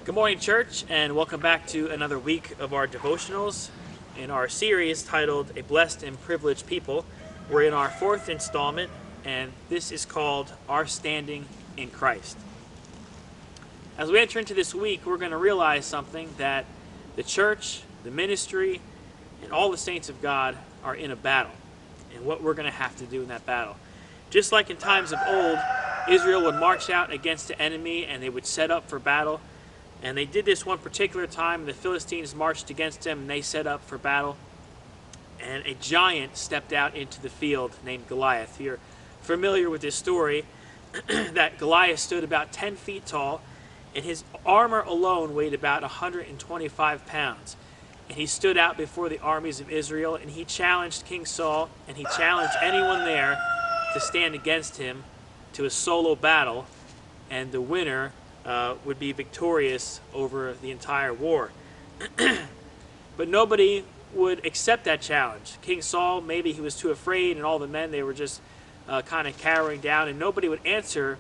Good morning, church, and welcome back to another week of our devotionals in our series titled A Blessed and Privileged People. We're in our fourth installment, and this is called Our Standing in Christ. As we enter into this week, we're going to realize something, that the church, the ministry, and all the saints of God are in a battle, and what we're going to have to do in that battle. Just like in times of old, Israel would march out against the enemy and they would set up for battle. And they did this one particular time. The Philistines marched against them and they set up for battle. And a giant stepped out into the field named Goliath. You're familiar with this story, that Goliath stood about 10 feet tall, and his armor alone weighed about 125 pounds. And he stood out before the armies of Israel, and he challenged King Saul, and he challenged anyone there to stand against him to a solo battle, and the winner would be victorious over the entire war. But nobody would accept that challenge. King Saul, maybe he was too afraid, and all the men, they were just kind of cowering down, and nobody would answer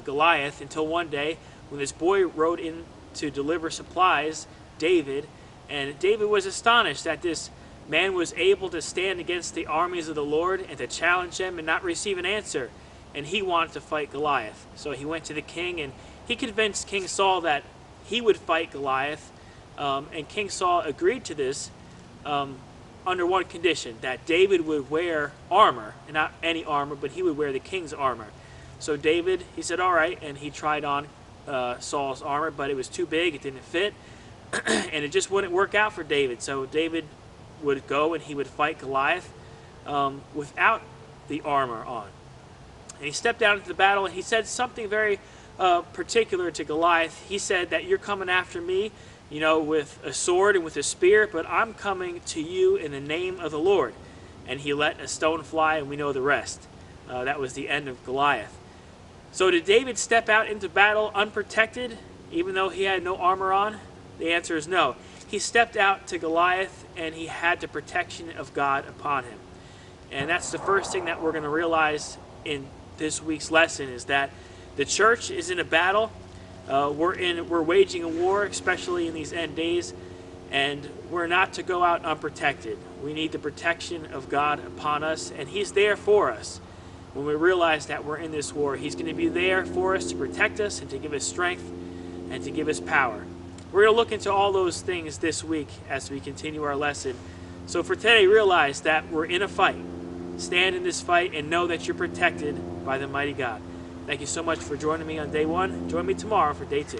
Goliath until one day when this boy rode in to deliver supplies, David, and David was astonished that this man was able to stand against the armies of the Lord and to challenge them and not receive an answer. And he wanted to fight Goliath. So he went to the king, and he convinced King Saul that he would fight Goliath. And King Saul agreed to this under one condition, that David would wear armor, and not any armor, but he would wear the king's armor. So David, he said, all right, and he tried on Saul's armor, but it was too big, it didn't fit, and it just wouldn't work out for David. So David would go and he would fight Goliath without the armor on. And he stepped out into the battle, and he said something very particular to Goliath. He said that you're coming after me, you know, with a sword and with a spear, but I'm coming to you in the name of the Lord. And he let a stone fly, and we know the rest. That was the end of Goliath. So did David step out into battle unprotected, even though he had no armor on? The answer is no. He stepped out to Goliath, and he had the protection of God upon him. And that's the first thing that we're going to realize in this week's lesson, is that the church is in a battle. We're waging a war, especially in these end days, and we're not to go out unprotected. We need the protection of God upon us, and He's there for us. When we realize that we're in this war, He's going to be there for us to protect us and to give us strength and to give us power. We're going to look into all those things this week as we continue our lesson. So for today, realize that we're in a fight. Stand in this fight and know that you're protected by the mighty God. Thank you so much for joining me on day one. Join me tomorrow for day two.